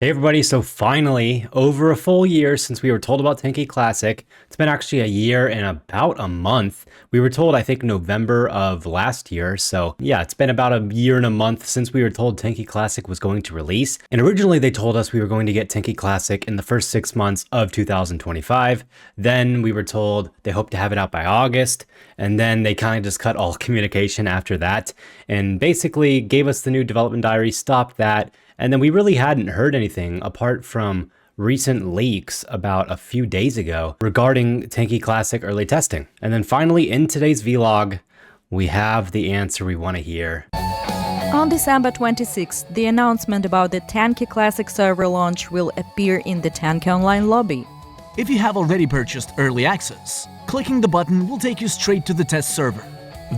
Hey everybody, so finally, over a full year since we were told about Tanki Classic. It's been actually a year and about a month. We were told, I think, November of last year. So yeah, it's been about a year and a month since we were told Tanki Classic was going to release. And originally they told us we were going to get Tanki Classic in the first 6 months of 2025. Then we were told they hope to have it out by August. And then they kind of just cut all communication after that and basically gave us the new development diary, stopped that. And then we really hadn't heard anything apart from recent leaks about a few days ago regarding Tanki Classic early testing. And then finally in today's vlog, we have the answer we want to hear. On December 26th, the announcement about the Tanki Classic server launch will appear in the Tanki Online lobby. If you have already purchased early access, clicking the button will take you straight to the test server.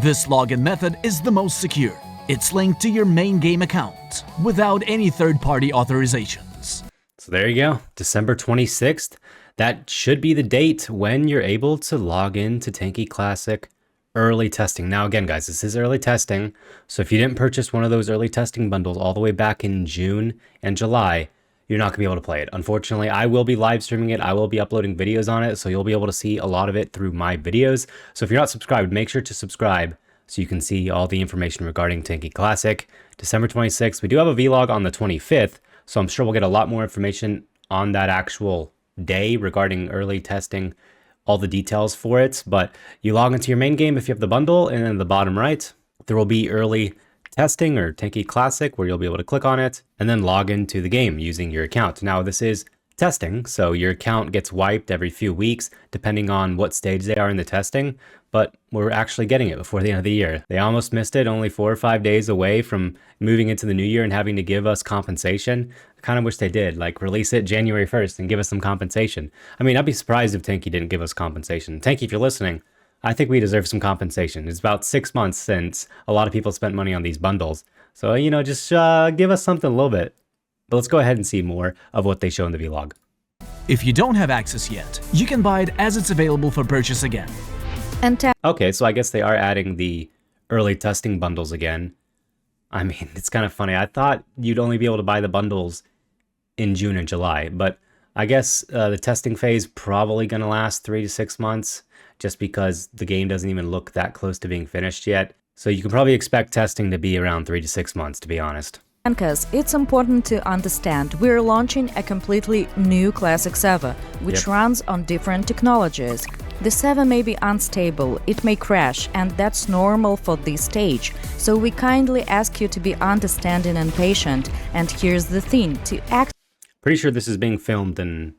This login method is the most secure. It's linked to your main game account without any third-party authorizations. So there you go, December 26th. That should be the date when you're able to log into Tanki Classic early testing. Now again, guys, this is early testing. So if you didn't purchase one of those early testing bundles all the way back in June and July, you're not gonna be able to play it. Unfortunately, I will be live streaming it. I will be uploading videos on it. So you'll be able to see a lot of it through my videos. So if you're not subscribed, make sure to subscribe so you can see all the information regarding Tanki Classic. December 26th, we do have a vlog on the 25th, so I'm sure we'll get a lot more information on that actual day regarding early testing, all the details for it. But you log into your main game if you have the bundle, and in the bottom right, there will be early testing or Tanki Classic where you'll be able to click on it and then log into the game using your account. Now this is testing, so your account gets wiped every few weeks depending on what stage they are in the testing, but we're actually getting it before the end of the year. They almost missed it, only 4 or 5 days away from moving into the new year and having to give us compensation. I kind of wish they did, like release it January 1st and give us some compensation. I mean, I'd be surprised if Tanki didn't give us compensation. Tanki, if you're listening, I think we deserve some compensation. It's about 6 months since a lot of people spent money on these bundles. So, you know, just give us something a little bit. But let's go ahead and see more of what they show in the vlog. If you don't have access yet, you can buy it as it's available for purchase again. Okay, so I guess they are adding the early testing bundles again. I mean, it's kind of funny. I thought you'd only be able to buy the bundles in June and July, but I guess the testing phase probably going to last 3 to 6 months just because the game doesn't even look that close to being finished yet. So you can probably expect testing to be around 3 to 6 months, to be honest. Because it's important to understand we're launching a completely new classic server, which runs on different technologies. The server may be unstable, it may crash, and that's normal for this stage. So we kindly ask you to be understanding and patient. And here's the thing, to act. Pretty sure this is being filmed in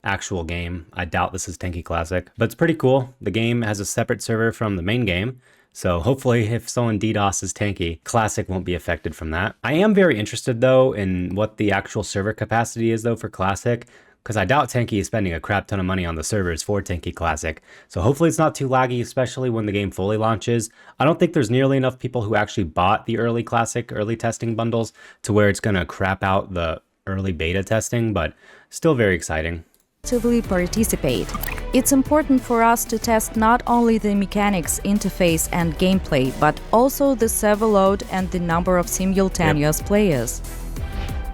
actual game. I doubt this is Tanki Classic, but it's pretty cool. The game has a separate server from the main game. So hopefully if someone DDoSes Tanki, Classic won't be affected from that. I am very interested though in what the actual server capacity is though for Classic, because I doubt Tanki is spending a crap ton of money on the servers for Tanki Classic. So hopefully it's not too laggy, especially when the game fully launches. I don't think there's nearly enough people who actually bought the early Classic, early testing bundles to where it's gonna crap out the early beta testing, but still very exciting. Actively participate. It's important for us to test not only the mechanics, interface and gameplay, but also the server load and the number of simultaneous players.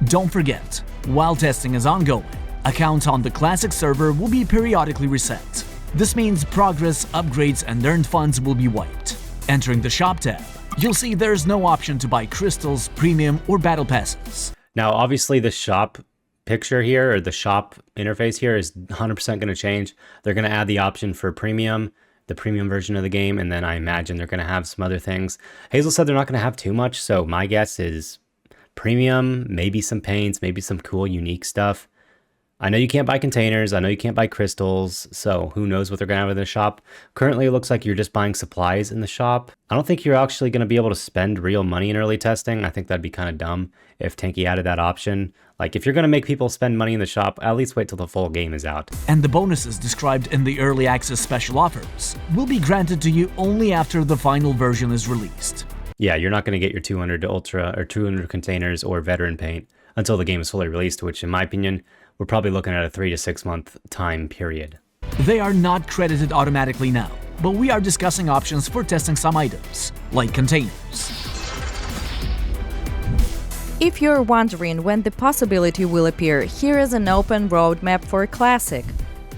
Don't forget, while testing is ongoing, accounts on the Classic server will be periodically reset. This means progress, upgrades and earned funds will be wiped. Entering the shop tab, you'll see there's no option to buy crystals, premium or battle passes. Now obviously the shop picture here, or the shop interface here, is 100% going to change. They're going to add the option for premium, the premium version of the game, and then I imagine they're going to have some other things. Hazel said they're not going to have too much, so my guess is premium, maybe some paints, maybe some cool unique stuff. I know you can't buy containers, I know you can't buy crystals, so who knows what they're going to have in the shop. Currently it looks like you're just buying supplies in the shop. I don't think you're actually going to be able to spend real money in early testing. I think that'd be kind of dumb if Tanki added that option. Like, if you're going to make people spend money in the shop, at least wait till the full game is out. And the bonuses described in the early access special offers will be granted to you only after the final version is released. Yeah, you're not going to get your 200 Ultra or 200 containers or veteran paint until the game is fully released, which in my opinion, we're probably looking at a 3 to 6 month time period. They are not credited automatically now, but we are discussing options for testing some items, like containers. If you're wondering when the possibility will appear, here is an open roadmap for Classic.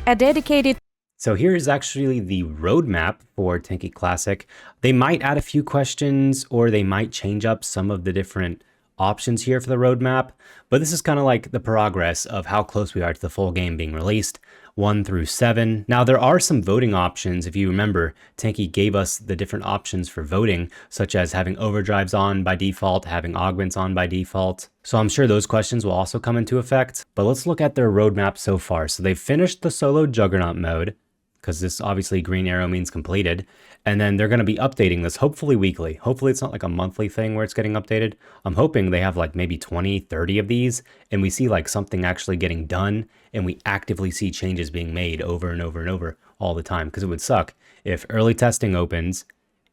A dedicated So here is actually the roadmap for Tanki Classic. They might add a few questions, or they might change up some of the different options here for the roadmap, but this is kind of like the progress of how close we are to the full game being released, 1 through 7. Now there are some voting options. If you remember, Tanki gave us the different options for voting, such as having overdrives on by default, having augments on by default. So I'm sure those questions will also come into effect, but let's look at their roadmap so far. So they've finished the solo Juggernaut mode, because this obviously green arrow means completed. And then they're going to be updating this hopefully weekly. Hopefully it's not like a monthly thing where it's getting updated. I'm hoping they have like maybe 20, 30 of these, and we see like something actually getting done, and we actively see changes being made over and over and over all the time. Because it would suck if early testing opens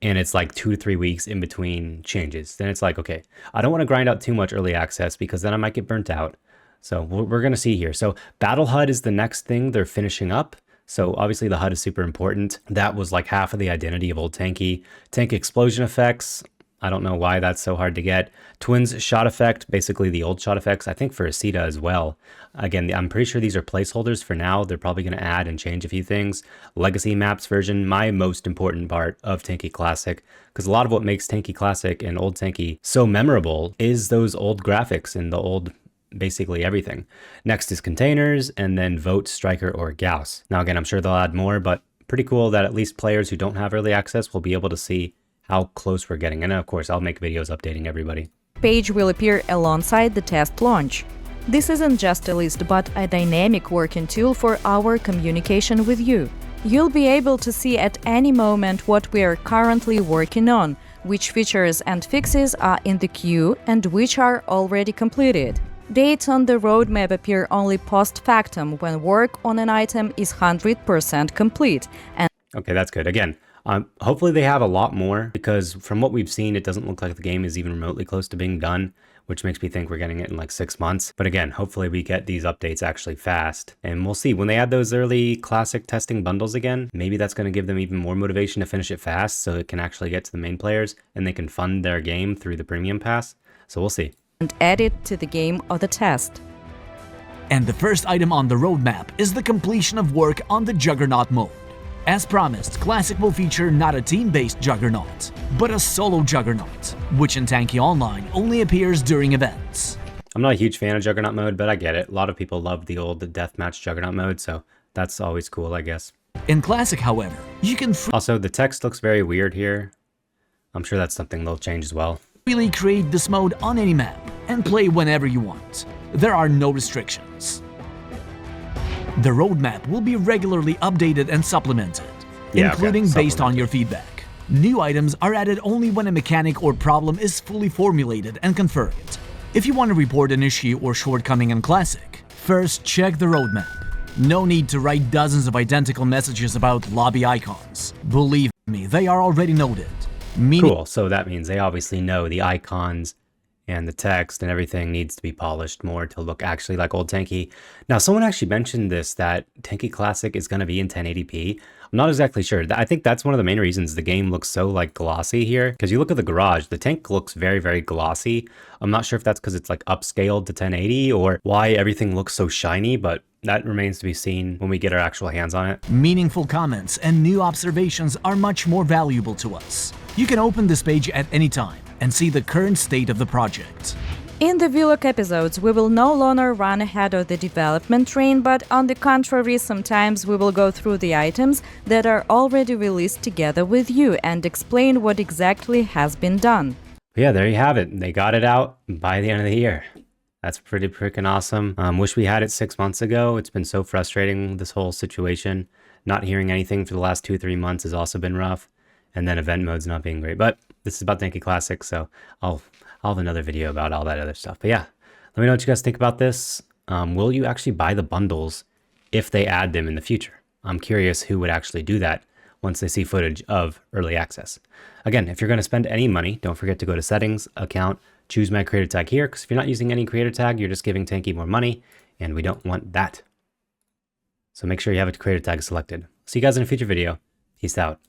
and it's like 2 to 3 weeks in between changes. Then it's like, okay, I don't want to grind out too much early access because then I might get burnt out. So we're going to see here. So Battle HUD is the next thing they're finishing up. So obviously the HUD is super important. That was like half of the identity of old Tanki. Tank explosion effects, I don't know why that's so hard to get. Twins shot effect, basically the old shot effects, I think for Asita as well. Again, I'm pretty sure these are placeholders for now. They're probably going to add and change a few things. Legacy maps version, my most important part of Tanki Classic, because a lot of what makes Tanki Classic and old Tanki so memorable is those old graphics and the old basically everything. Next is containers, and then vote, striker, or Gauss. Now again, I'm sure they'll add more, but pretty cool that at least players who don't have early access will be able to see how close we're getting. And of course, I'll make videos updating everybody. page will appear alongside the test launch. This isn't just a list, but a dynamic working tool for our communication with you. You'll be able to see at any moment what we are currently working on, which features and fixes are in the queue, and which are already completed. Dates on the roadmap appear only post-factum when work on an item is 100% complete. And okay, that's good. Again, hopefully they have a lot more, because from what we've seen, it doesn't look like the game is even remotely close to being done, which makes me think we're getting it in like 6 months. But again, hopefully we get these updates actually fast. And we'll see when they add those early classic testing bundles again, maybe that's going to give them even more motivation to finish it fast so it can actually get to the main players and they can fund their game through the premium pass. So we'll see. add it to the game or the test. And the first item on the roadmap is the completion of work on the Juggernaut mode. As promised, Classic will feature not a team-based Juggernaut, but a solo Juggernaut, which in Tanki Online only appears during events. I'm not a huge fan of Juggernaut mode, but I get it. A lot of people love the old deathmatch Juggernaut mode, so that's always cool, I guess. In Classic, however, you can Also, the text looks very weird here. I'm sure that's something they'll change as well. freely create this mode on any map and play whenever you want. There are no restrictions. The roadmap will be regularly updated and supplemented, including based on your feedback. New items are added only when a mechanic or problem is fully formulated and confirmed. If you want to report an issue or shortcoming in Classic, first check the roadmap. No need to write dozens of identical messages about lobby icons. Believe me, they are already noted. Cool, so that means they obviously know the icons and the text and everything needs to be polished more to look actually like old Tanki. Now, someone actually mentioned this, that Tanki Classic is going to be in 1080p. I'm not exactly sure. I think that's one of the main reasons the game looks so like glossy here, because you look at the garage, the tank looks very, very glossy. I'm not sure if that's because it's like upscaled to 1080 or why everything looks so shiny, but that remains to be seen when we get our actual hands on it. Meaningful comments and new observations are much more valuable to us. You can open this page at any time and see the current state of the project. In the vlog episodes, we will no longer run ahead of the development train, but on the contrary, sometimes we will go through the items that are already released together with you and explain what exactly has been done. Yeah, there you have it. They got it out by the end of the year. That's pretty freaking awesome. Wish we had it 6 months ago. It's been so frustrating, this whole situation. Not hearing anything for the last 2-3 months has also been rough. And then event mode's not being great. But this is about Tanki Classic, so I'll have another video about all that other stuff. But yeah, let me know what you guys think about this. Will you actually buy the bundles if they add them in the future? I'm curious who would actually do that once they see footage of early access. Again, if you're going to spend any money, don't forget to go to settings, account, choose my creator tag here, because if you're not using any creator tag, you're just giving Tanki more money, and we don't want that. So make sure you have a creator tag selected. See you guys in a future video. Peace out.